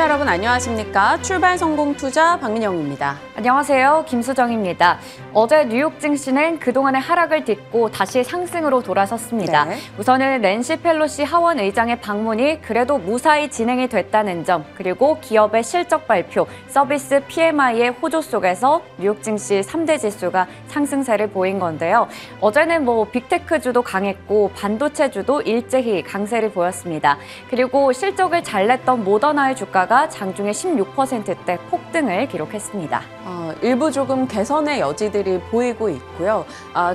여러분 안녕하십니까? 출발 성공 투자 박민영입니다. 안녕하세요. 김수정입니다. 어제 뉴욕 증시는 그동안의 하락을 딛고 다시 상승으로 돌아섰습니다. 네. 우선은 낸시 펠로시 하원 의장의 방문이 그래도 무사히 진행이 됐다는 점, 그리고 기업의 실적 발표, 서비스 PMI의 호조 속에서 뉴욕 증시 3대 지수가 상승세를 보인 건데요. 어제는 빅테크주도 강했고 반도체주도 일제히 강세를 보였습니다. 그리고 실적을 잘 냈던 모더나의 주가가 장중에 16%대 폭등을 기록했습니다. 일부 조금 개선의 여지들이 보이고 있고요.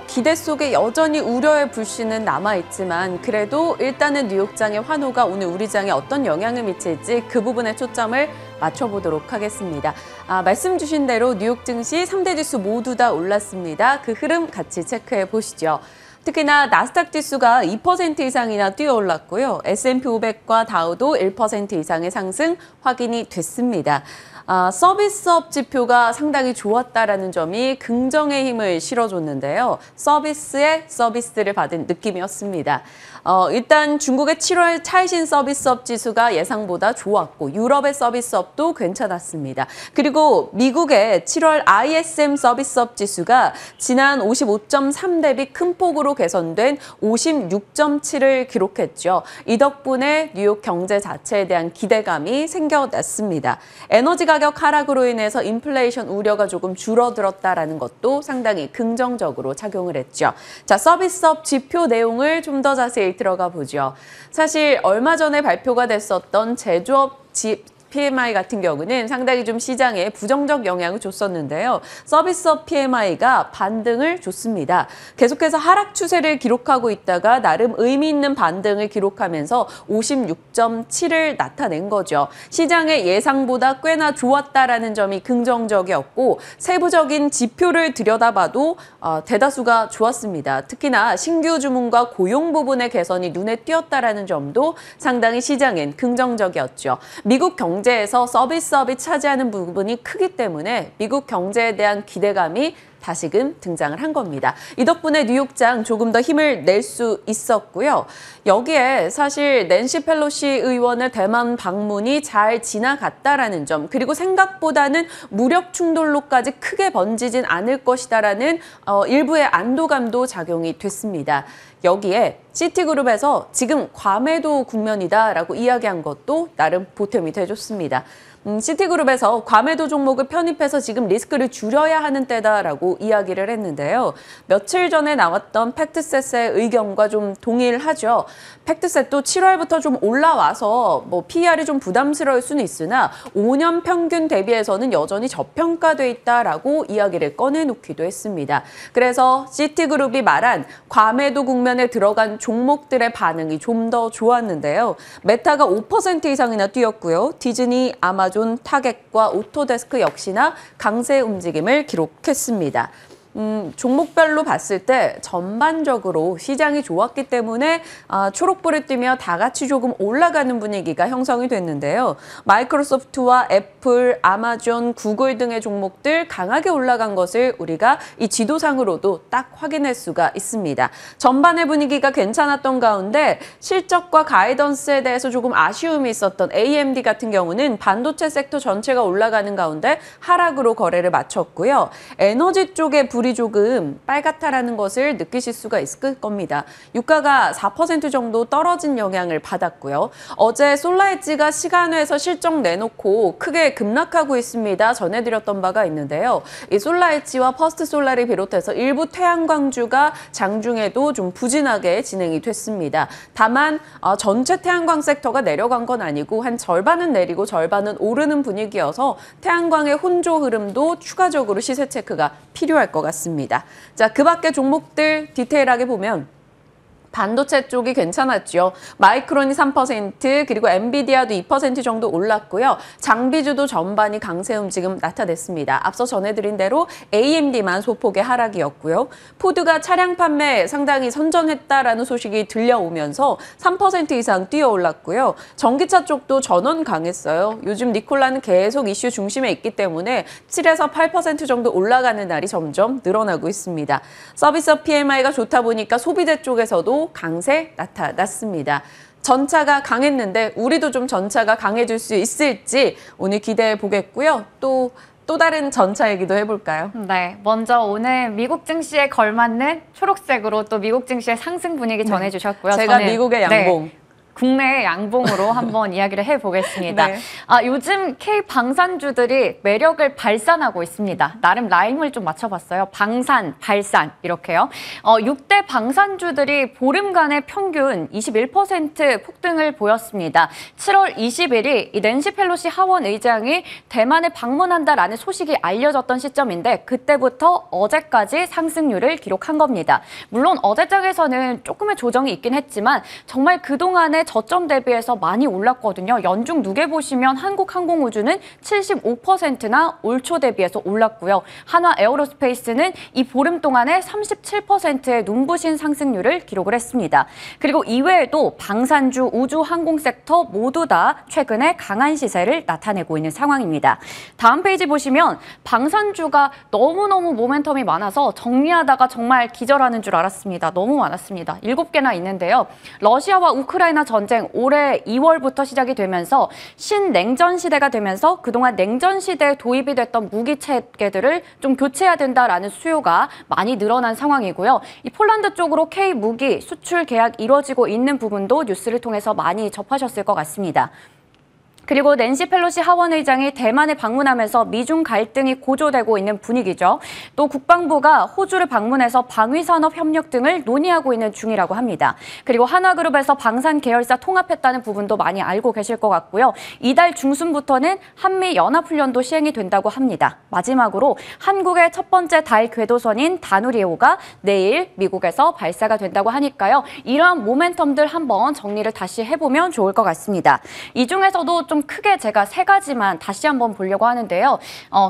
기대 속에 여전히 우려의 불씨는 남아있지만 그래도 일단은 뉴욕장의 환호가 오늘 우리 장에 어떤 영향을 미칠지 그 부분에 초점을 맞춰보도록 하겠습니다. 말씀 주신 대로 뉴욕 증시 3대 지수 모두 다 올랐습니다. 그 흐름 같이 체크해 보시죠. 특히나 나스닥 지수가 2% 이상이나 뛰어올랐고요. S&P 500과 다우도 1% 이상의 상승 확인이 됐습니다. 서비스업 지표가 상당히 좋았다라는 점이 긍정의 힘을 실어줬는데요. 서비스에 서비스를 받은 느낌이었습니다. 일단 중국의 7월 차이신 서비스업 지수가 예상보다 좋았고 유럽의 서비스업도 괜찮았습니다. 그리고 미국의 7월 ISM 서비스업 지수가 지난 55.3 대비 큰 폭으로 개선된 56.7을 기록했죠. 이 덕분에 뉴욕 경제 자체에 대한 기대감이 생겨났습니다. 에너지 가격 하락으로 인해서 인플레이션 우려가 조금 줄어들었다라는 것도 상당히 긍정적으로 작용을 했죠. 자, 서비스업 지표 내용을 좀 더 자세히 들어가 보죠. 사실 얼마 전에 발표가 됐었던 제조업 PMI 같은 경우는 상당히 좀 시장에 부정적 영향을 줬었는데요. 서비스업 PMI가 반등을 줬습니다. 계속해서 하락 추세를 기록하고 있다가 나름 의미 있는 반등을 기록하면서 56.7을 나타낸 거죠. 시장의 예상보다 꽤나 좋았다라는 점이 긍정적이었고 세부적인 지표를 들여다봐도 대다수가 좋았습니다. 특히나 신규 주문과 고용 부분의 개선이 눈에 띄었다라는 점도 상당히 시장엔 긍정적이었죠. 미국 경제에서 서비스업이 차지하는 부분이 크기 때문에 미국 경제에 대한 기대감이 다시금 등장을 한 겁니다. 이 덕분에 뉴욕장 조금 더 힘을 낼 수 있었고요. 여기에 사실 낸시 펠로시 의원의 대만 방문이 잘 지나갔다라는 점, 그리고 생각보다는 무력 충돌로까지 크게 번지진 않을 것이다라는 일부의 안도감도 작용이 됐습니다. 여기에 시티그룹에서 지금 과매도 국면이다라고 이야기한 것도 나름 보탬이 돼줬습니다. 시티그룹에서 과매도 종목을 편입해서 지금 리스크를 줄여야 하는 때다라고 이야기를 했는데요. 며칠 전에 나왔던 팩트셋의 의견과 좀 동일하죠. 팩트셋도 7월부터 좀 올라와서 PER이 좀 부담스러울 수는 있으나 5년 평균 대비해서는 여전히 저평가돼 있다라고 이야기를 꺼내놓기도 했습니다. 그래서 시티그룹이 말한 과매도 국면에 들어간 종목들의 반응이 좀 더 좋았는데요. 메타가 5% 이상이나 뛰었고요. 디즈니, 아마존, 타겟과 오토데스크 역시나 강세 움직임을 기록했습니다. 종목별로 봤을 때 전반적으로 시장이 좋았기 때문에 초록불을 띠며 다 같이 조금 올라가는 분위기가 형성이 됐는데요. 마이크로소프트와 애플, 아마존, 구글 등의 종목들 강하게 올라간 것을 우리가 이 지도상으로도 딱 확인할 수가 있습니다. 전반의 분위기가 괜찮았던 가운데 실적과 가이던스에 대해서 조금 아쉬움이 있었던 AMD 같은 경우는 반도체 섹터 전체가 올라가는 가운데 하락으로 거래를 마쳤고요. 에너지 쪽의 불이 조금 빨갛다라는 것을 느끼실 수가 있을 겁니다. 유가가 4% 정도 떨어진 영향을 받았고요. 어제 솔라에지가 시간외에서 실적 내놓고 크게 급락하고 있습니다. 전해드렸던 바가 있는데요. 이 솔라에지와 퍼스트솔라를 비롯해서 일부 태양광주가 장중에도 좀 부진하게 진행이 됐습니다. 다만 전체 태양광 섹터가 내려간 건 아니고 한 절반은 내리고 절반은 오르는 분위기여서 태양광의 혼조 흐름도 추가적으로 시세 체크가 필요할 것 같습니다. 자, 그 밖에 종목들 디테일하게 보면 반도체 쪽이 괜찮았죠. 마이크론이 3%, 그리고 엔비디아도 2% 정도 올랐고요. 장비주도 전반이 강세 움직임 나타냈습니다. 앞서 전해드린 대로 AMD만 소폭의 하락이었고요. 포드가 차량 판매 상당히 선전했다라는 소식이 들려오면서 3% 이상 뛰어올랐고요. 전기차 쪽도 전원 강했어요. 요즘 니콜라는 계속 이슈 중심에 있기 때문에 7에서 8% 정도 올라가는 날이 점점 늘어나고 있습니다. 서비스업 PMI가 좋다 보니까 소비재 쪽에서도 강세 나타났습니다. 전차가 강했는데 우리도 좀 전차가 강해질 수 있을지 오늘 기대해 보겠고요. 또 다른 전차 얘기도 해볼까요? 네, 먼저 오늘 미국 증시에 걸맞는 초록색으로 또 미국 증시의 상승 분위기 전해주셨고요. 제가 미국의 양봉. 네, 국내의 양봉으로 한번 이야기를 해보겠습니다. 네. 요즘 K 방산주들이 매력을 발산하고 있습니다. 나름 라임을 좀 맞춰봤어요. 방산, 발산 이렇게요. 6대 방산주들이 보름간의 평균 21% 폭등을 보였습니다. 7월 20일이 이 낸시 펠로시 하원 의장이 대만에 방문한다라는 소식이 알려졌던 시점인데 그때부터 어제까지 상승률을 기록한 겁니다. 물론 어제장에서는 조금의 조정이 있긴 했지만 정말 그동안의 저점 대비해서 많이 올랐거든요. 연중 누계 보시면 한국항공우주는 75%나 올 초 대비해서 올랐고요. 한화 에어로스페이스는 이 보름 동안에 37%의 눈부신 상승률을 기록을 했습니다. 그리고 이외에도 방산주, 우주, 항공 섹터 모두 다 최근에 강한 시세를 나타내고 있는 상황입니다. 다음 페이지 보시면 방산주가 너무너무 모멘텀이 많아서 정리하다가 정말 기절하는 줄 알았습니다. 너무 많았습니다. 7개나 있는데요. 러시아와 우크라이나 전쟁 올해 2월부터 시작이 되면서 신냉전 시대가 되면서 그동안 냉전 시대에 도입이 됐던 무기 체계들을 좀 교체해야 된다라는 수요가 많이 늘어난 상황이고요. 이 폴란드 쪽으로 K 무기 수출 계약 이루어지고 있는 부분도 뉴스를 통해서 많이 접하셨을 것 같습니다. 그리고 낸시 펠로시 하원 의장이 대만에 방문하면서 미중 갈등이 고조되고 있는 분위기죠. 또 국방부가 호주를 방문해서 방위산업 협력 등을 논의하고 있는 중이라고 합니다. 그리고 한화그룹에서 방산 계열사 통합했다는 부분도 많이 알고 계실 것 같고요. 이달 중순부터는 한미 연합훈련도 시행이 된다고 합니다. 마지막으로 한국의 첫 번째 달 궤도선인 다누리호가 내일 미국에서 발사가 된다고 하니까요. 이러한 모멘텀들 한번 정리를 다시 해보면 좋을 것 같습니다. 이 중에서도 좀 크게 제가 3가지만 다시 한번 보려고 하는데요.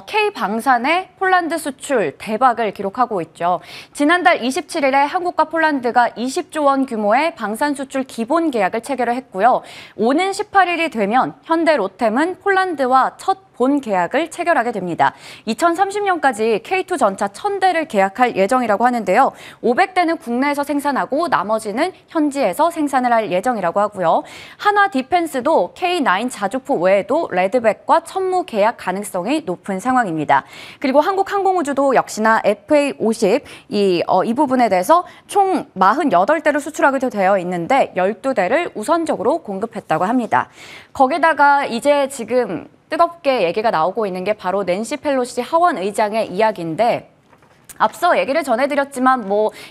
K방산의 폴란드 수출 대박을 기록하고 있죠. 지난달 27일에 한국과 폴란드가 20조 원 규모의 방산 수출 기본 계약을 체결을 했고요. 오는 18일이 되면 현대 로템은 폴란드와 첫 본 계약을 체결하게 됩니다. 2030년까지 K2 전차 1000대를 계약할 예정이라고 하는데요. 500대는 국내에서 생산하고 나머지는 현지에서 생산을 할 예정이라고 하고요. 한화 디펜스도 K9 자주포 외에도 레드백과 천무 계약 가능성이 높은 상황입니다. 그리고 한국항공우주도 역시나 FA50 이 부분에 대해서 총 48대를 수출하게 되어 있는데 12대를 우선적으로 공급했다고 합니다. 거기다가 이제 지금 뜨겁게 얘기가 나오고 있는 게 바로 낸시 펠로시 하원 의장의 이야기인데 앞서 얘기를 전해드렸지만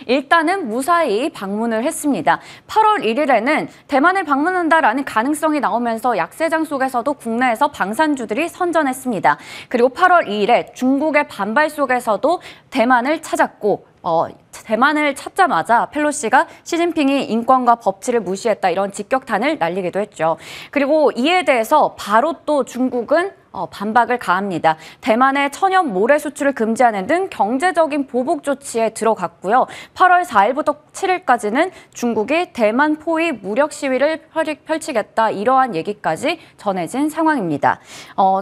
일단은 무사히 방문을 했습니다. 8월 1일에는 대만을 방문한다라는 가능성이 나오면서 약세장 속에서도 국내에서 방산주들이 선전했습니다. 그리고 8월 2일에 중국의 반발 속에서도 대만을 찾았고 대만을 찾자마자 펠로시가 시진핑이 인권과 법치를 무시했다 이런 직격탄을 날리기도 했죠. 그리고 이에 대해서 바로 또 중국은 반박을 가합니다. 대만의 천연 모래 수출을 금지하는 등 경제적인 보복 조치에 들어갔고요. 8월 4일부터 7일까지는 중국이 대만 포위 무력 시위를 펼치겠다 이러한 얘기까지 전해진 상황입니다.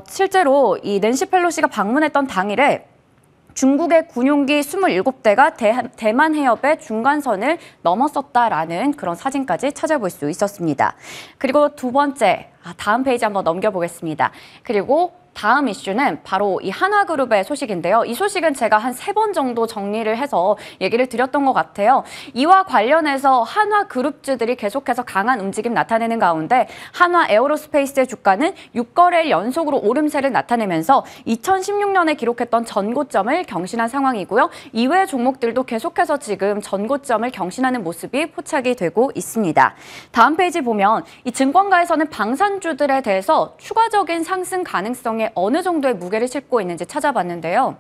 실제로 이 낸시 펠로시가 방문했던 당일에 중국의 군용기 27대가 대만 해협의 중간선을 넘었었다라는 그런 사진까지 찾아볼 수 있었습니다. 그리고 두 번째, 다음 페이지 한번 넘겨보겠습니다. 그리고 다음 이슈는 바로 이 한화그룹의 소식인데요. 이 소식은 제가 한 3번 정도 정리를 해서 얘기를 드렸던 것 같아요. 이와 관련해서 한화그룹주들이 계속해서 강한 움직임 나타내는 가운데 한화 에어로스페이스의 주가는 6거래일 연속으로 오름세를 나타내면서 2016년에 기록했던 전고점을 경신한 상황이고요. 이외의 종목들도 계속해서 지금 전고점을 경신하는 모습이 포착이 되고 있습니다. 다음 페이지 보면 이 증권가에서는 방산주들에 대해서 추가적인 상승 가능성이 어느 정도의 무게를 싣고 있는지 찾아봤는데요.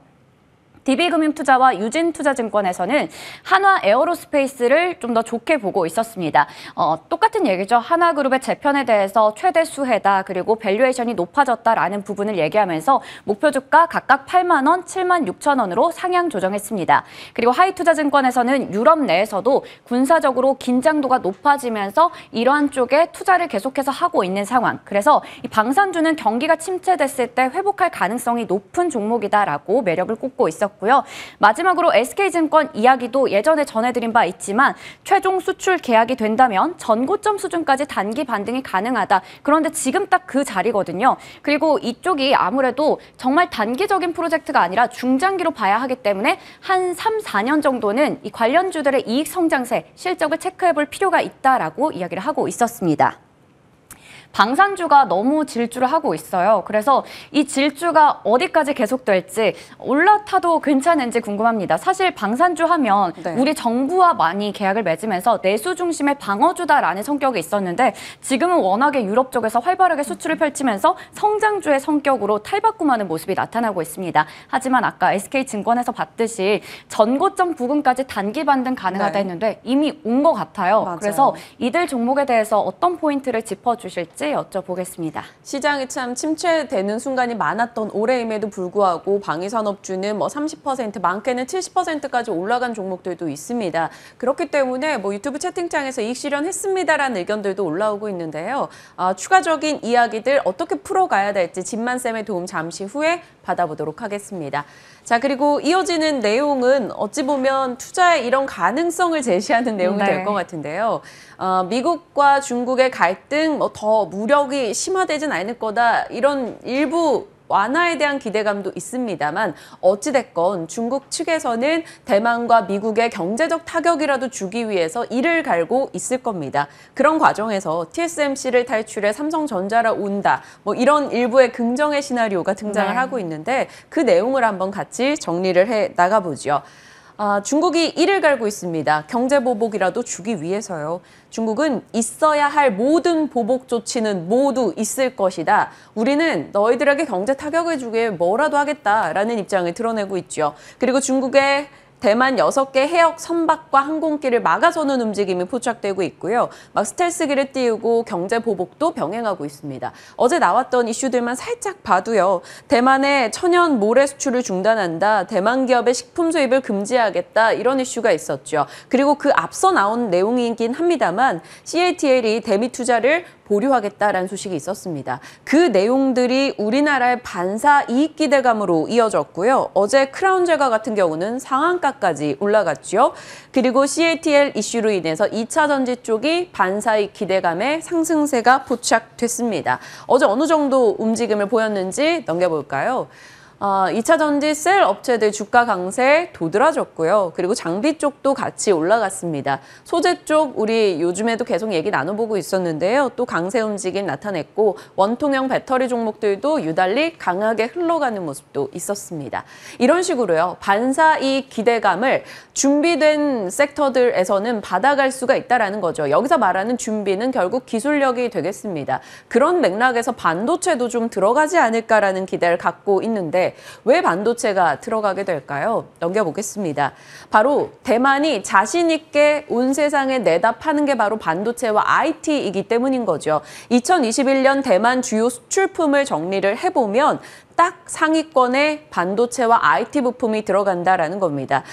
DB금융투자와 유진투자증권에서는 한화 에어로스페이스를 좀 더 좋게 보고 있었습니다. 똑같은 얘기죠. 한화그룹의 재편에 대해서 최대 수혜다, 그리고 밸류에이션이 높아졌다라는 부분을 얘기하면서 목표 주가 각각 8만 원, 7만 6천 원으로 상향 조정했습니다. 그리고 하이투자증권에서는 유럽 내에서도 군사적으로 긴장도가 높아지면서 이러한 쪽에 투자를 계속해서 하고 있는 상황. 그래서 이 방산주는 경기가 침체됐을 때 회복할 가능성이 높은 종목이다라고 매력을 꽂고 있었고 있었고요. 마지막으로 SK증권 이야기도 예전에 전해드린 바 있지만 최종 수출 계약이 된다면 전고점 수준까지 단기 반등이 가능하다. 그런데 지금 딱 그 자리거든요. 그리고 이쪽이 아무래도 정말 단기적인 프로젝트가 아니라 중장기로 봐야 하기 때문에 한 3, 4년 정도는 이 관련주들의 이익 성장세, 실적을 체크해볼 필요가 있다라고 이야기를 하고 있었습니다. 방산주가 너무 질주를 하고 있어요. 그래서 이 질주가 어디까지 계속될지 올라타도 괜찮은지 궁금합니다. 사실 방산주 하면 네. 우리 정부와 많이 계약을 맺으면서 내수 중심의 방어주다라는 성격이 있었는데 지금은 워낙에 유럽 쪽에서 활발하게 수출을 펼치면서 성장주의 성격으로 탈바꿈하는 모습이 나타나고 있습니다. 하지만 아까 SK증권에서 봤듯이 전고점 부근까지 단기 반등 가능하다 했는데 이미 온 것 같아요. 맞아요. 그래서 이들 종목에 대해서 어떤 포인트를 짚어주실지 여쭤보겠습니다. 시장이 참 침체되는 순간이 많았던 올해임에도 불구하고 방위산업주는 30%, 많게는 70%까지 올라간 종목들도 있습니다. 그렇기 때문에 유튜브 채팅창에서 이익 실현했습니다라는 의견들도 올라오고 있는데요. 추가적인 이야기들 어떻게 풀어가야 될지 진만쌤의 도움 잠시 후에 받아보도록 하겠습니다. 자, 그리고 이어지는 내용은 어찌 보면 투자의 이런 가능성을 제시하는 내용이 될 것 같은데요. 미국과 중국의 갈등, 더 무력이 심화되진 않을 거다, 이런 일부 완화에 대한 기대감도 있습니다만 어찌됐건 중국 측에서는 대만과 미국의 경제적 타격이라도 주기 위해서 이를 갈고 있을 겁니다. 그런 과정에서 TSMC를 탈출해 삼성전자라 온다, 이런 일부의 긍정의 시나리오가 등장을 하고 있는데 그 내용을 한번 같이 정리를 해 나가보죠. 중국이 이를 갈고 있습니다. 경제보복이라도 주기 위해서요. 중국은 있어야 할 모든 보복 조치는 모두 있을 것이다. 우리는 너희들에게 경제 타격을 주기 위해 뭐라도 하겠다라는 입장을 드러내고 있죠. 그리고 중국의 대만 6개 해역 선박과 항공기를 막아서는 움직임이 포착되고 있고요. 스텔스기를 띄우고 경제 보복도 병행하고 있습니다. 어제 나왔던 이슈들만 살짝 봐도요. 대만의 천연 모래 수출을 중단한다. 대만 기업의 식품 수입을 금지하겠다. 이런 이슈가 있었죠. 그리고 그 앞서 나온 내용이긴 합니다만 CATL이 대미 투자를 보류하겠다라는 소식이 있었습니다. 그 내용들이 우리나라의 반사 이익 기대감으로 이어졌고요. 어제 크라운제과 같은 경우는 상한가까지 올라갔죠. 그리고 CATL 이슈로 인해서 2차 전지 쪽이 반사 이익 기대감의 상승세가 포착됐습니다. 어제 어느 정도 움직임을 보였는지 넘겨볼까요? 2차 전지 셀 업체들 주가 강세 도드라졌고요. 그리고 장비 쪽도 같이 올라갔습니다. 소재 쪽 우리 요즘에도 계속 얘기 나눠보고 있었는데요. 또 강세 움직임 나타냈고 원통형 배터리 종목들도 유달리 강하게 흘러가는 모습도 있었습니다. 이런 식으로요. 반사이익 기대감을 준비된 섹터들에서는 받아갈 수가 있다는 거죠. 여기서 말하는 준비는 결국 기술력이 되겠습니다. 그런 맥락에서 반도체도 좀 들어가지 않을까라는 기대를 갖고 있는데 왜 반도체가 들어가게 될까요? 넘겨보겠습니다. 바로 대만이 자신 있게 온 세상에 내다 파는 게 바로 반도체와 IT이기 때문인 거죠. 2021년 대만 주요 수출품을 정리를 해보면 딱 상위권에 반도체와 IT 부품이 들어간다라는 겁니다.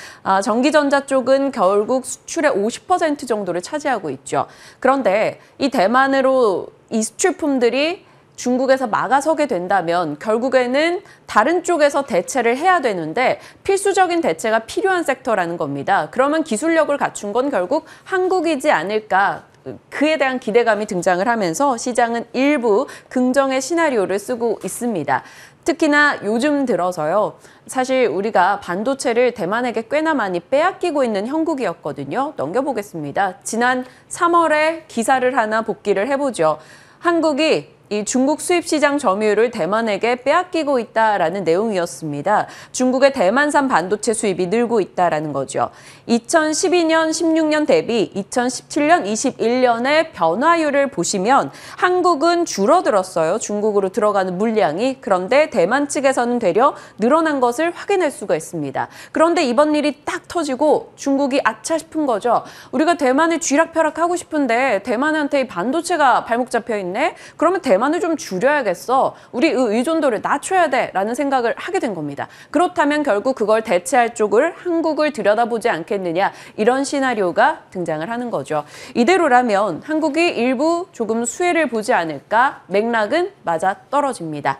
전기전자 쪽은 결국 수출의 50% 정도를 차지하고 있죠. 그런데 이 대만으로 이 수출품들이 중국에서 막아서게 된다면 결국에는 다른 쪽에서 대체를 해야 되는데 필수적인 대체가 필요한 섹터라는 겁니다. 그러면 기술력을 갖춘 건 결국 한국이지 않을까. 그에 대한 기대감이 등장을 하면서 시장은 일부 긍정의 시나리오를 쓰고 있습니다. 특히나 요즘 들어서요. 사실 우리가 반도체를 대만에게 꽤나 많이 빼앗기고 있는 형국이었거든요. 넘겨보겠습니다. 지난 3월에 기사를 하나 복기를 해보죠. 한국이 이 중국 수입 시장 점유율을 대만에게 빼앗기고 있다라는 내용이었습니다. 중국의 대만산 반도체 수입이 늘고 있다라는 거죠. 2012년, 16년 대비 2017년, 21년의 변화율을 보시면 한국은 줄어들었어요. 중국으로 들어가는 물량이. 그런데 대만 측에서는 되려 늘어난 것을 확인할 수가 있습니다. 그런데 이번 일이 딱 터지고 중국이 아차 싶은 거죠. 우리가 대만을 쥐락펴락하고 싶은데 대만한테 이 반도체가 발목 잡혀 있네? 그러면 대만을 좀 줄여야겠어. 우리 의존도를 낮춰야 돼. 라는 생각을 하게 된 겁니다. 그렇다면 결국 그걸 대체할 쪽을 한국을 들여다보지 않겠느냐. 이런 시나리오가 등장을 하는 거죠. 이대로라면 한국이 일부 조금 수혜를 보지 않을까? 맥락은 맞아 떨어집니다.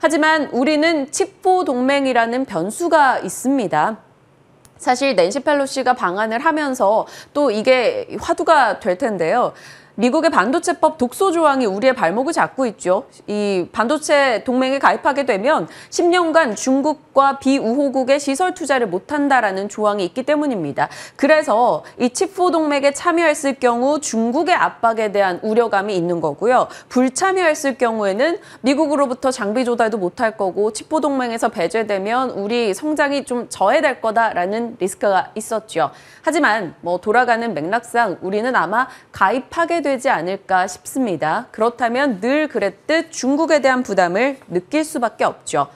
하지만 우리는 칩4 동맹이라는 변수가 있습니다. 사실 낸시 펠로시가 방한을 하면서 또 이게 화두가 될 텐데요. 미국의 반도체법 독소 조항이 우리의 발목을 잡고 있죠. 이 반도체 동맹에 가입하게 되면 10년간 중국과 비우호국의 시설 투자를 못한다라는 조항이 있기 때문입니다. 그래서 이 칩4 동맹에 참여했을 경우 중국의 압박에 대한 우려감이 있는 거고요. 불참여했을 경우에는 미국으로부터 장비 조달도 못할 거고 칩4 동맹에서 배제되면 우리 성장이 좀 저해될 거다라는 리스크가 있었죠. 하지만 돌아가는 맥락상 우리는 아마 가입하게 되지 않을까 싶습니다. 그렇다면 늘 그랬듯 중국에 대한 부담을 느낄 수밖에 없죠.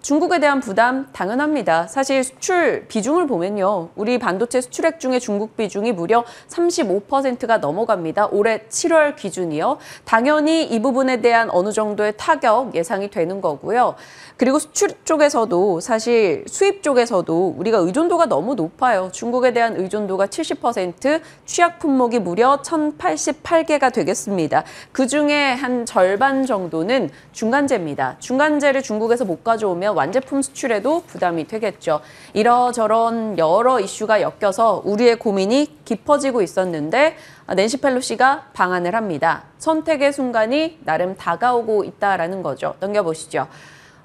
중국에 대한 부담 당연합니다. 사실 수출 비중을 보면요. 우리 반도체 수출액 중에 중국 비중이 무려 35%가 넘어갑니다. 올해 7월 기준이요. 당연히 이 부분에 대한 어느 정도의 타격 예상이 되는 거고요. 그리고 수출 쪽에서도 사실 수입 쪽에서도 우리가 의존도가 너무 높아요. 중국에 대한 의존도가 70%, 취약 품목이 무려 1,088개가 되겠습니다. 그중에 한 절반 정도는 중간재입니다. 중간재를 중국에서 못 가져오면 완제품 수출에도 부담이 되겠죠. 이러저런 여러 이슈가 엮여서 우리의 고민이 깊어지고 있었는데 낸시 펠로시가 방한을 합니다. 선택의 순간이 나름 다가오고 있다라는 거죠. 넘겨보시죠.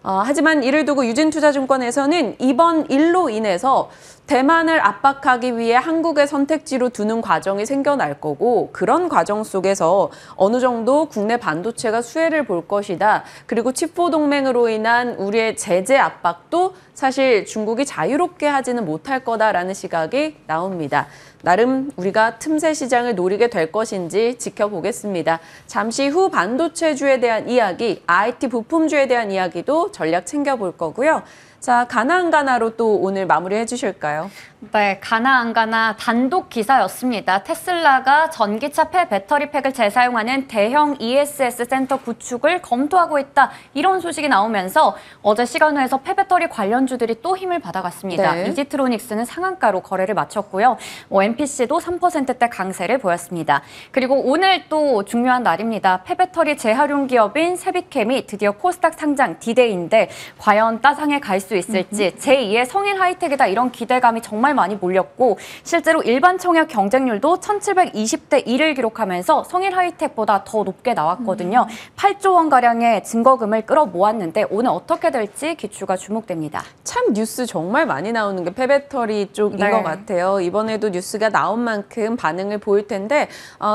하지만 이를 두고 유진투자증권에서는 이번 일로 인해서 대만을 압박하기 위해 한국의 선택지로 두는 과정이 생겨날 거고 그런 과정 속에서 어느 정도 국내 반도체가 수혜를 볼 것이다. 그리고 칩4 동맹으로 인한 우리의 제재 압박도 사실 중국이 자유롭게 하지는 못할 거다라는 시각이 나옵니다. 나름 우리가 틈새 시장을 노리게 될 것인지 지켜보겠습니다. 잠시 후 반도체주에 대한 이야기, IT 부품주에 대한 이야기도 전략 챙겨볼 거고요. 자, 가나 안 가나로 또 오늘 마무리해 주실까요? 네, 가나 안 가나 단독 기사였습니다. 테슬라가 전기차 배터리 팩을 재사용하는 대형 ESS 센터 구축을 검토하고 있다. 이런 소식이 나오면서 어제 시간외에서 폐배터리 관련주들이 또 힘을 받아갔습니다. 네. 이지트로닉스는 상한가로 거래를 마쳤고요. MPC도 3%대 강세를 보였습니다. 그리고 오늘 또 중요한 날입니다. 폐배터리 재활용 기업인 세비캠이 드디어 코스닥 상장 D-Day인데 과연 따상에 갈 수 있을지 제2의 성일 하이텍이다 이런 기대감이 정말 많이 몰렸고 실제로 일반 청약 경쟁률도 1720대 1을 기록하면서 성일 하이텍보다 더 높게 나왔거든요. 8조 원가량의 증거금을 끌어모았는데 오늘 어떻게 될지 기추가 주목됩니다. 참 뉴스 정말 많이 나오는 게 폐배터리 쪽인 네. 것 같아요. 이번에도 뉴스가 나온 만큼 반응을 보일 텐데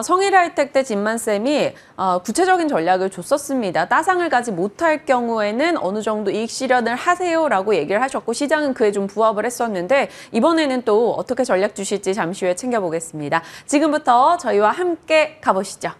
성일 하이텍 때 진만쌤이 구체적인 전략을 줬었습니다. 따상을 가지 못할 경우에는 어느 정도 이익 실현을 하세요라고 얘기를 하셨고 시장은 그에 좀 부합을 했었는데 이번에는 또 어떻게 전략 주실지 잠시 후에 챙겨보겠습니다. 지금부터 저희와 함께 가보시죠.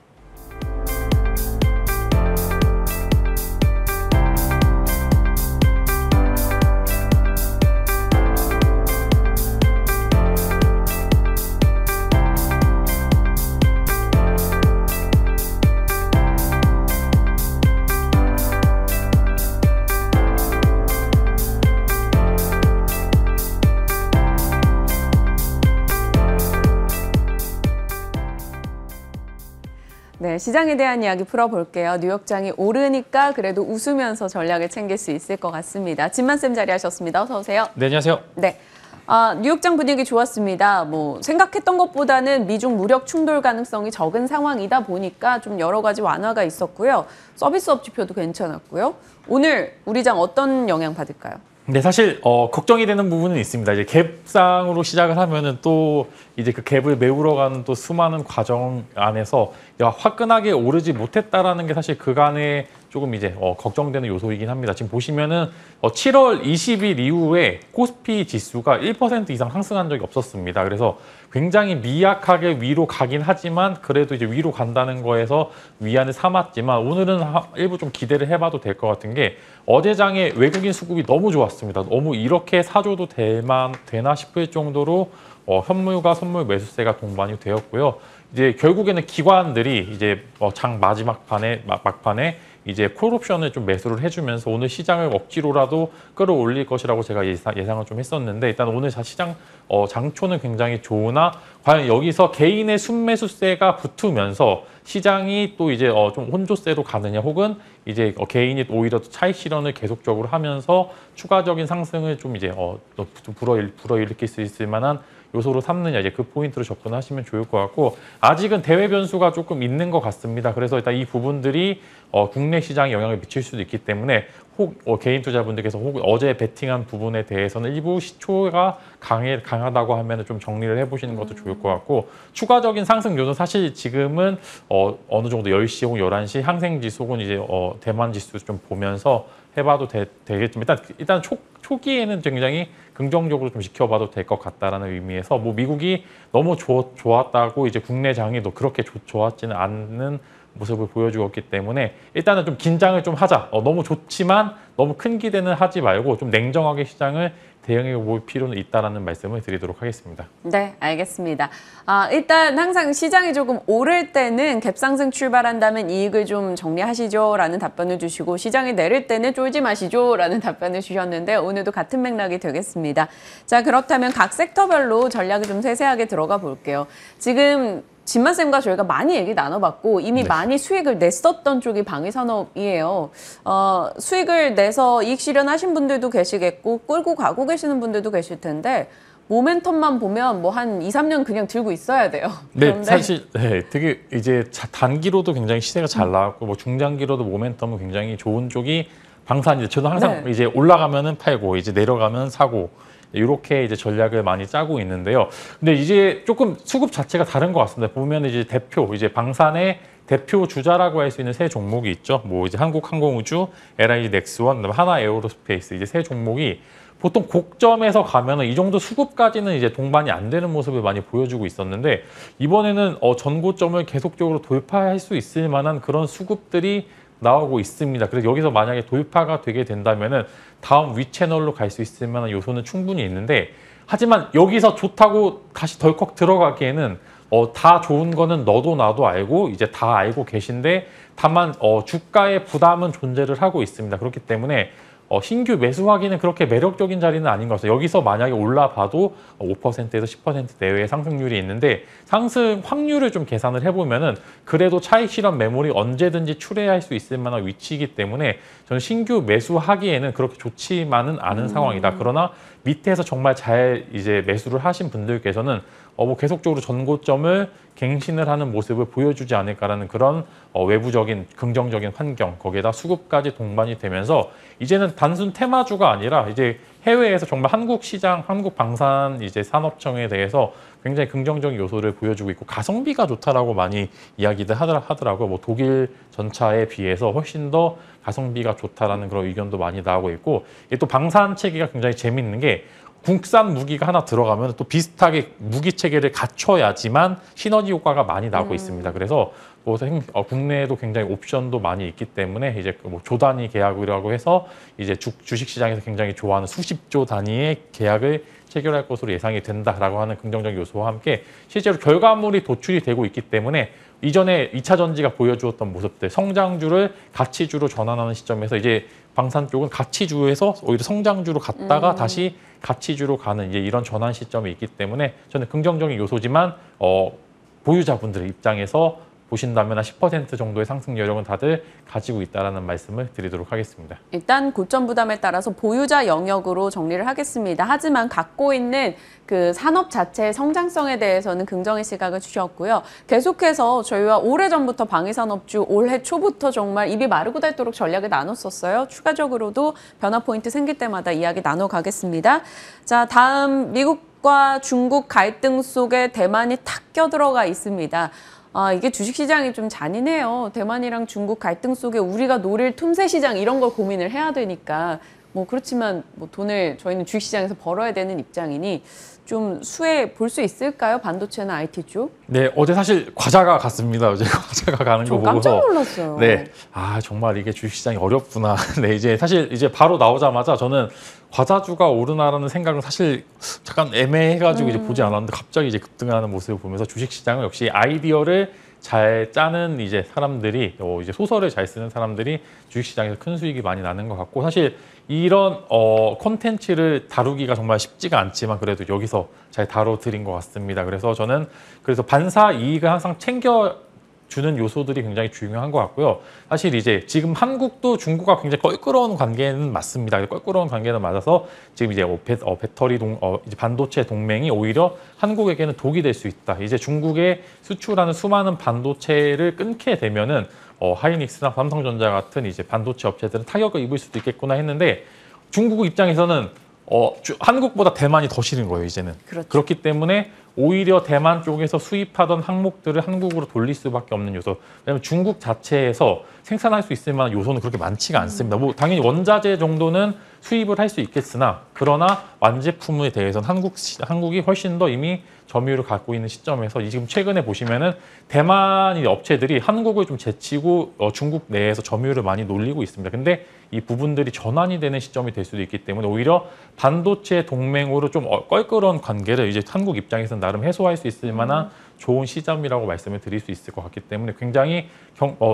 네, 시장에 대한 이야기 풀어볼게요. 뉴욕장이 오르니까 그래도 웃으면서 전략을 챙길 수 있을 것 같습니다. 진만쌤 자리하셨습니다. 어서 오세요. 네, 안녕하세요. 네, 뉴욕장 분위기 좋았습니다. 생각했던 것보다는 미중 무력 충돌 가능성이 적은 상황이다 보니까 좀 여러 가지 완화가 있었고요. 서비스업 지표도 괜찮았고요. 오늘 우리 장 어떤 영향 받을까요? 네, 사실 걱정이 되는 부분은 있습니다. 이제 갭상으로 시작을 하면은 또 이제 그 갭을 메우러 가는 또 수많은 과정 안에서 화끈하게 오르지 못했다라는 게 사실 그간의 조금 이제 걱정되는 요소이긴 합니다. 지금 보시면은 7월 20일 이후에 코스피 지수가 1% 이상 상승한 적이 없었습니다. 그래서 굉장히 미약하게 위로 가긴 하지만 그래도 이제 위로 간다는 거에서 위안을 삼았지만 오늘은 일부 좀 기대를 해봐도 될 것 같은 게 어제 장에 외국인 수급이 너무 좋았습니다. 너무 이렇게 사줘도 되나 싶을 정도로 현물과 선물 매수세가 동반이 되었고요. 이제 결국에는 기관들이 이제 장 마지막 막판에 이제 콜옵션을 좀 매수를 해주면서 오늘 시장을 억지로라도 끌어올릴 것이라고 제가 예상을 좀 했었는데 일단 오늘 시장 장초는 굉장히 좋으나 과연 여기서 개인의 순매수세가 붙으면서 시장이 또 이제 좀 혼조세로 가느냐 혹은 이제 개인이 오히려 또 차익 실현을 계속적으로 하면서 추가적인 상승을 좀 이제 또 불어일으킬 수 있을 만한 요소로 삼느냐 이제 그 포인트로 접근하시면 좋을 것 같고 아직은 대외 변수가 조금 있는 것 같습니다. 그래서 일단 이 부분들이 국내 시장에 영향을 미칠 수도 있기 때문에 개인 투자분들께서 혹은 어제 베팅한 부분에 대해서는 일부 시초가 강하다고 하면 좀 정리를 해보시는 것도 좋을 것 같고 추가적인 상승 요소는 사실 지금은 어느 정도 10시 혹은 11시 항생지수 혹은 이제 대만 지수 좀 보면서 해봐도 되겠지만 일단 초기에는 굉장히 긍정적으로 좀 지켜봐도 될 것 같다라는 의미에서 뭐 미국이 너무 좋았다고 이제 국내 장이 그렇게 좋았지는 않는 모습을 보여주었기 때문에 일단은 좀 긴장을 좀 하자. 너무 좋지만 너무 큰 기대는 하지 말고 좀 냉정하게 시장을 대응해 볼 필요는 있다라는 말씀을 드리도록 하겠습니다. 네, 알겠습니다. 일단 항상 시장이 조금 오를 때는 갭상승 출발한다면 이익을 좀 정리하시죠 라는 답변을 주시고 시장이 내릴 때는 쫄지 마시죠 라는 답변을 주셨는데 오늘도 같은 맥락이 되겠습니다. 자, 그렇다면 각 섹터별로 전략을 좀 세세하게 들어가 볼게요. 지금 진만쌤과 저희가 많이 얘기 나눠봤고 이미 많이 수익을 냈었던 쪽이 방위산업이에요. 수익을 내서 이익 실현하신 분들도 계시겠고 끌고 가고 계시는 분들도 계실 텐데 모멘텀만 보면 뭐 한 2, 3년 그냥 들고 있어야 돼요. 네, 사실 되게 이제 단기로도 굉장히 시세가 잘 나왔고 뭐 중장기로도 모멘텀은 굉장히 좋은 쪽이 방산인데 저도 항상 이제 올라가면은 팔고 이제 내려가면 사고 이렇게 이제 전략을 많이 짜고 있는데요. 근데 이제 조금 수급 자체가 다른 것 같습니다. 보면 이제 이제 방산의 대표 주자라고 할 수 있는 세 종목이 있죠. 뭐 이제 한국항공우주, LIG 넥스원, 하나에어로스페이스 이제 세 종목이 보통 고점에서 가면은 이 정도 수급까지는 이제 동반이 안 되는 모습을 많이 보여주고 있었는데 이번에는 전고점을 계속적으로 돌파할 수 있을 만한 그런 수급들이 나오고 있습니다. 그래서 여기서 만약에 돌파가 되게 된다면은 다음 윗채널로 갈 수 있을 만한 요소는 충분히 있는데 하지만 여기서 좋다고 다시 덜컥 들어가기에는 다 좋은 거는 너도 나도 알고 이제 다 알고 계신데 다만 주가의 부담은 존재를 하고 있습니다. 그렇기 때문에 신규 매수하기는 그렇게 매력적인 자리는 아닌 것 같아요. 여기서 만약에 올라봐도 5%에서 10% 내외의 상승률이 있는데 상승 확률을 좀 계산을 해보면은 그래도 차익 실현 매물이 언제든지 출회할 수 있을 만한 위치이기 때문에 저는 신규 매수하기에는 그렇게 좋지만은 않은 상황이다. 그러나 밑에서 정말 잘 이제 매수를 하신 분들께서는 뭐 계속적으로 전고점을 갱신을 하는 모습을 보여주지 않을까라는 그런 외부적인 긍정적인 환경 거기에다 수급까지 동반이 되면서 이제는 단순 테마주가 아니라 이제 해외에서 정말 한국 시장, 한국 방산 이제 산업청에 대해서 굉장히 긍정적인 요소를 보여주고 있고 가성비가 좋다라고 많이 이야기들 하더라고요. 뭐 독일 전차에 비해서 훨씬 더 가성비가 좋다라는 그런 의견도 많이 나오고 있고 이게 또 방산 체계가 굉장히 재밌는 게 국산 무기가 하나 들어가면 또 비슷하게 무기 체계를 갖춰야지만 시너지 효과가 많이 나고 있습니다. 그래서 뭐 국내에도 굉장히 옵션도 많이 있기 때문에 이제 뭐 조 단위 계약이라고 해서 이제 주식 시장에서 굉장히 좋아하는 수십조 단위의 계약을 체결할 것으로 예상이 된다라고 하는 긍정적 요소와 함께 실제로 결과물이 도출이 되고 있기 때문에 이전에 2차 전지가 보여주었던 모습들 성장주를 가치주로 전환하는 시점에서 이제 방산 쪽은 가치주에서 오히려 성장주로 갔다가 다시 가치주로 가는 이제 이런 전환 시점이 있기 때문에 저는 긍정적인 요소지만 보유자분들의 입장에서 보신다면 한 10% 정도의 상승 여력은 다들 가지고 있다는 말씀을 드리도록 하겠습니다. 일단 고점 부담에 따라서 보유자 영역으로 정리를 하겠습니다. 하지만 갖고 있는 그 산업 자체의 성장성에 대해서는 긍정의 시각을 주셨고요. 계속해서 저희와 오래전부터 방위산업주 올해 초부터 정말 입이 마르고 닳도록 전략을 나눴었어요. 추가적으로도 변화 포인트 생길 때마다 이야기 나눠가겠습니다. 자, 다음 미국과 중국 갈등 속에 대만이 탁 껴들어가 있습니다. 이게 주식시장이 좀 잔인해요. 대만이랑 중국 갈등 속에 우리가 노릴 틈새 시장 이런 걸 고민을 해야 되니까 뭐 그렇지만 뭐 돈을 저희는 주식시장에서 벌어야 되는 입장이니 좀 수혜 볼 수 있을까요? 반도체나 IT 쪽? 네, 어제 사실 과자가 갔습니다. 어제 과자가 가는 거 저 보고서. 깜짝 놀랐어요. 네, 아 정말 이게 주식시장이 어렵구나. 네, 이제 사실 이제 바로 나오자마자 저는 과자주가 오르나라는 생각은 사실 잠깐 애매해가지고 이제 보지 않았는데 갑자기 이제 급등하는 모습을 보면서 주식시장은 역시 아이디어를 잘 짜는 이제 사람들이 이제 소설을 잘 쓰는 사람들이 주식시장에서 큰 수익이 많이 나는 것 같고 사실 이런 콘텐츠를 다루기가 정말 쉽지가 않지만 그래도 여기서 잘 다뤄드린 것 같습니다. 그래서 저는 그래서 반사 이익을 항상 챙겨주는 요소들이 굉장히 중요한 것 같고요. 사실 이제 지금 한국도 중국과 굉장히 껄끄러운 관계는 맞습니다. 껄끄러운 관계는 맞아서 지금 이제 배터리 이제 반도체 동맹이 오히려 한국에게는 독이 될 수 있다. 이제 중국에 수출하는 수많은 반도체를 끊게 되면은 하이닉스나 삼성전자 같은 이제 반도체 업체들은 타격을 입을 수도 있겠구나 했는데 중국 입장에서는 한국보다 대만이 더 싫은 거예요, 이제는. 그렇죠. 그렇기 때문에 오히려 대만 쪽에서 수입하던 항목들을 한국으로 돌릴 수밖에 없는 요소. 왜냐하면 중국 자체에서 생산할 수 있을 만한 요소는 그렇게 많지가 않습니다. 뭐 당연히 원자재 정도는 수입을 할 수 있겠으나 그러나 완제품에 대해서는 한국이 훨씬 더 이미 점유율을 갖고 있는 시점에서 지금 최근에 보시면은 대만이 업체들이 한국을 좀 제치고 중국 내에서 점유율을 많이 놀리고 있습니다. 근데 이 부분들이 전환이 되는 시점이 될 수도 있기 때문에 오히려 반도체 동맹으로 좀 껄끄러운 관계를 이제 한국 입장에서는 나름 해소할 수 있을 만한 좋은 시점이라고 말씀을 드릴 수 있을 것 같기 때문에 굉장히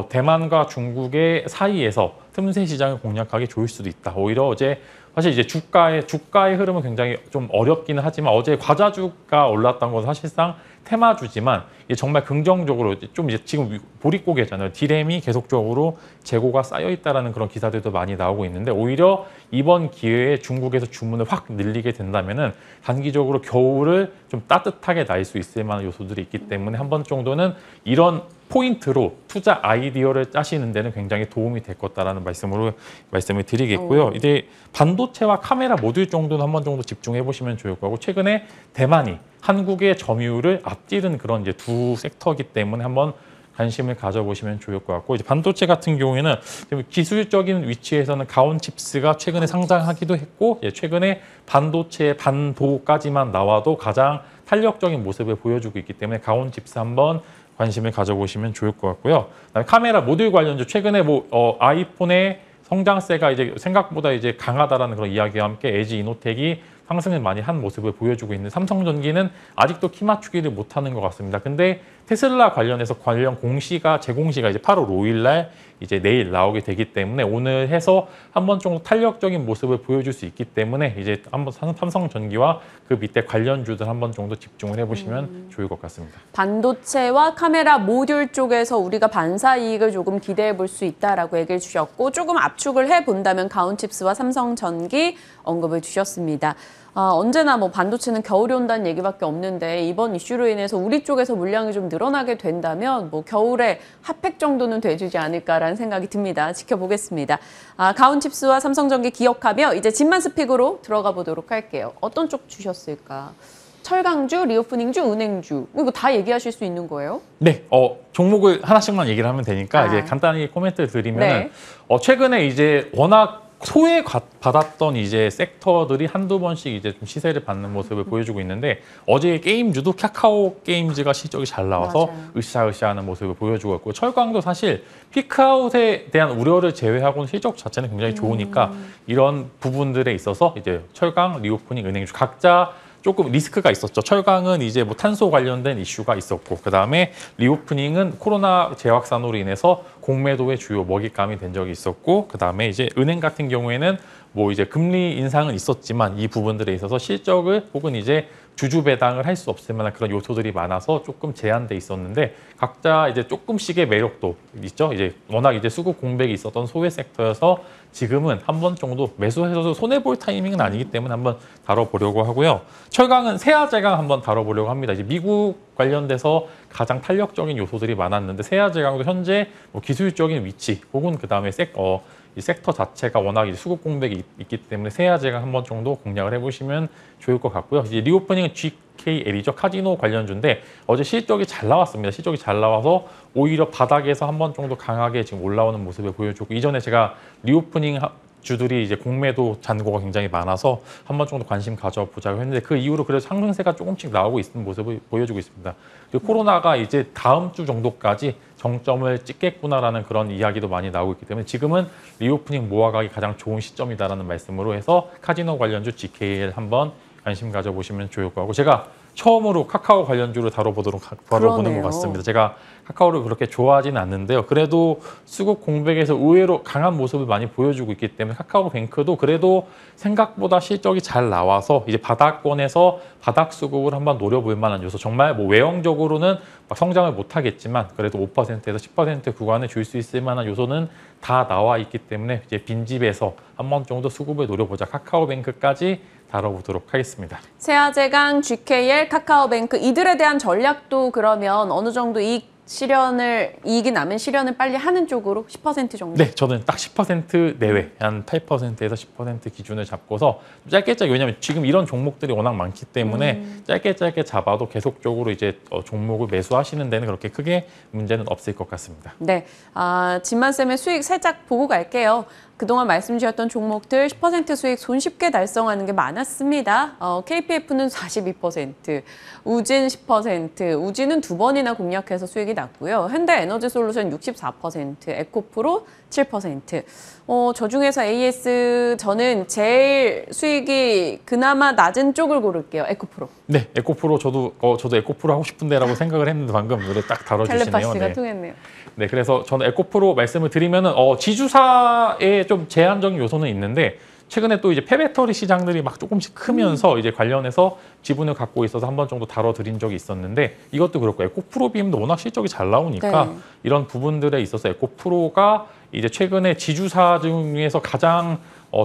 대만과 중국의 사이에서 틈새 시장을 공략하기 좋을 수도 있다. 오히려 어제 사실 이제 주가의 흐름은 굉장히 좀 어렵기는 하지만 어제 과자주가 올랐던 건 사실상 테마주지만 정말 긍정적으로 좀 이제 지금 보릿고개잖아요. 디램이 계속적으로 재고가 쌓여 있다라는 그런 기사들도 많이 나오고 있는데 오히려 이번 기회에 중국에서 주문을 확 늘리게 된다면은 단기적으로 겨울을 좀 따뜻하게 날 수 있을 만한 요소들이 있기 때문에 한 번 정도는 이런 포인트로 투자 아이디어를 짜시는 데는 굉장히 도움이 될 거다라는 말씀을 드리겠고요. 이제 반도체와 카메라 모듈 정도는 한 번 정도 집중해 보시면 좋을 거고 최근에 대만이 한국의 점유율을 앞지른 그런 이제 두 섹터이기 때문에 한번 관심을 가져보시면 좋을 것 같고 이제 반도체 같은 경우에는 기술적인 위치에서는 가온칩스가 최근에 상장하기도 했고 최근에 반도체 반도까지만 나와도 가장 탄력적인 모습을 보여주고 있기 때문에 가온칩스 한번 관심을 가져보시면 좋을 것 같고요. 그다음에 카메라 모듈 관련주 최근에 아이폰의 성장세가 이제 생각보다 이제 강하다라는 그런 이야기와 함께 LG 이노텍이 상승을 많이 한 모습을 보여주고 있는 삼성전기는 아직도 키 맞추기를 못하는 것 같습니다. 근데 테슬라 관련해서 재공시가 이제 8월 5일 날 이제 내일 나오게 되기 때문에 오늘 해서 한 번 정도 탄력적인 모습을 보여줄 수 있기 때문에 이제 한번 삼성전기와 그 밑에 관련주들 한 번 정도 집중을 해보시면 좋을 것 같습니다. 반도체와 카메라 모듈 쪽에서 우리가 반사 이익을 조금 기대해 볼 수 있다라고 얘기를 주셨고 조금 압축을 해본다면 가온칩스와 삼성전기 언급을 주셨습니다. 언제나 뭐 반도체는 겨울이 온다는 얘기밖에 없는데 이번 이슈로 인해서 우리 쪽에서 물량이 좀 늘어나게 된다면 뭐 겨울에 핫팩 정도는 돼주지 않을까라는 생각이 듭니다. 지켜보겠습니다. 가온칩스와 삼성전기 기억하며 이제 진만 스픽으로 들어가 보도록 할게요. 어떤 쪽 주셨을까? 철강주, 리오프닝주, 은행주 이거 다 얘기하실 수 있는 거예요? 네, 종목을 하나씩만 얘기를 하면 되니까 이제 간단히 코멘트를 드리면 최근에 이제 워낙 소외받았던 이제 섹터들이 한두 번씩 이제 좀 시세를 받는 모습을 보여주고 있는데 어제 게임주도 카카오 게임즈가 실적이 잘 나와서 으쌰으쌰하는 모습을 보여주고 있고 철강도 사실 피크아웃에 대한 우려를 제외하고는 실적 자체는 굉장히 좋으니까 이런 부분들에 있어서 이제 철강, 리오프닝, 은행주 각자 조금 리스크가 있었죠. 철강은 이제 뭐 탄소 관련된 이슈가 있었고 그다음에 리오프닝은 코로나 재확산으로 인해서 공매도의 주요 먹잇감이 된 적이 있었고 그다음에 이제 은행 같은 경우에는 뭐 이제 금리 인상은 있었지만 이 부분들에 있어서 실적을 혹은 이제 주주 배당을 할 수 없을 만한 그런 요소들이 많아서 조금 제한돼 있었는데 각자 이제 조금씩의 매력도 있죠. 이제 워낙 이제 수급 공백이 있었던 소외 섹터여서 지금은 한 번 정도 매수해서 손해 볼 타이밍은 아니기 때문에 한번 다뤄보려고 하고요. 철강은 세아제강 한번 다뤄보려고 합니다. 이제 미국 관련돼서 가장 탄력적인 요소들이 많았는데 세아제강도 현재 뭐 기술적인 위치 혹은 그 다음에 이 섹터 자체가 워낙 이제 수급 공백이 있기 때문에 세아제강 한번 정도 공략을 해보시면 좋을 것 같고요. 이제 리오프닝은 GKL이죠. 카지노 관련주인데 어제 실적이 잘 나왔습니다. 실적이 잘 나와서 오히려 바닥에서 한번 정도 강하게 지금 올라오는 모습을 보여주고 이전에 제가 리오프닝 주들이 이제 공매도 잔고가 굉장히 많아서 한 번 정도 관심 가져보자고 했는데 그 이후로 그래서 상승세가 조금씩 나오고 있는 모습을 보여주고 있습니다. 그리고 코로나가 이제 다음 주 정도까지 정점을 찍겠구나라는 그런 이야기도 많이 나오고 있기 때문에 지금은 리오프닝 모아가기 가장 좋은 시점이다라는 말씀으로 해서 카지노 관련주 GKL 한번 관심 가져보시면 좋을 것 같고 제가 처음으로 카카오 관련주를 다뤄보는 그러네요. 것 같습니다. 제가 카카오를 그렇게 좋아하지는 않는데요. 그래도 수급 공백에서 의외로 강한 모습을 많이 보여주고 있기 때문에 카카오뱅크도 그래도 생각보다 실적이 잘 나와서 이제 바닥권에서 바닥 수급을 한번 노려볼 만한 요소. 정말 뭐 외형적으로는 막 성장을 못하겠지만 그래도 5%에서 10% 구간에 줄 수 있을 만한 요소는 다 나와 있기 때문에 이제 빈집에서 한 번 정도 수급을 노려보자. 카카오뱅크까지 다뤄보도록 하겠습니다. 세아제강, GKL, 카카오뱅크 이들에 대한 전략도 그러면 어느 정도 이익이 남은 실현을 빨리 하는 쪽으로 10% 정도? 네, 저는 딱 10% 내외, 한 8%에서 10% 기준을 잡고서 짧게 왜냐하면 지금 이런 종목들이 워낙 많기 때문에 짧게 잡아도 계속적으로 이제 종목을 매수하시는 데는 그렇게 크게 문제는 없을 것 같습니다. 네, 진만쌤의 수익 살짝 보고 갈게요. 그동안 말씀 주셨던 종목들 10% 수익 손쉽게 달성하는 게 많았습니다. KPF는 42%, 우진 10%, 우진은 2번이나 공략해서 수익이 났고요. 현대에너지솔루션 64%, 에코프로 7%. 저 중에서 AS 저는 제일 수익이 그나마 낮은 쪽을 고를게요. 에코프로. 네, 에코프로 저도 에코프로 하고 싶은데라고 생각을 했는데 방금 노래 딱 다뤄주시네요. 텔레파시가 네. 통했네요. 네, 그래서 저는 에코프로 말씀을 드리면은 지주사에 좀 제한적인 요소는 있는데 최근에 또 이제 폐배터리 시장들이 막 조금씩 크면서 이제 관련해서 지분을 갖고 있어서 한 번 정도 다뤄드린 적이 있었는데 이것도 그렇고 에코프로 비임도 워낙 실적이 잘 나오니까 네. 이런 부분들에 있어서 에코프로가 이제 최근에 지주사 중에서 가장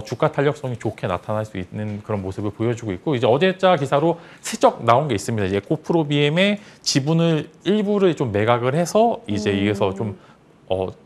주가 탄력성이 좋게 나타날 수 있는 그런 모습을 보여주고 있고 이제 어제자 기사로 슬쩍 나온 게 있습니다. 이제 에코프로 비엠의 지분을 일부를 좀 매각을 해서 이제 이에서 좀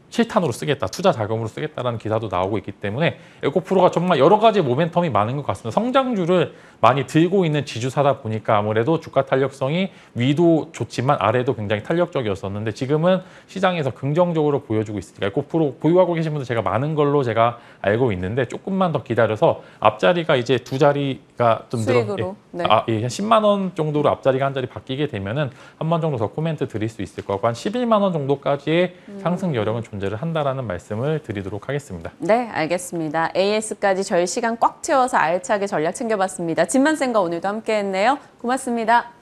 실탄으로 쓰겠다, 투자 자금으로 쓰겠다라는 기사도 나오고 있기 때문에 에코프로가 정말 여러 가지 모멘텀이 많은 것 같습니다. 성장주를 많이 들고 있는 지주사다 보니까 아무래도 주가 탄력성이 위도 좋지만 아래도 굉장히 탄력적이었었는데 지금은 시장에서 긍정적으로 보여주고 있으니까 에코프로 보유하고 계신 분들 제가 많은 걸로 제가 알고 있는데 조금만 더 기다려서 앞자리가 이제 두 자리가 좀 수익으로. 네. 한 10만 원 정도로 앞자리가 한 자리 바뀌게 되면은 한 번 정도 더 코멘트 드릴 수 있을 것 같고 한 11만 원 정도까지의 상승 여력은 존재를 한다라는 말씀을 드리도록 하겠습니다. 네, 알겠습니다. AS까지 저희 시간 꽉 채워서 알차게 전략 챙겨봤습니다. 진만쌤과 오늘도 함께했네요. 고맙습니다.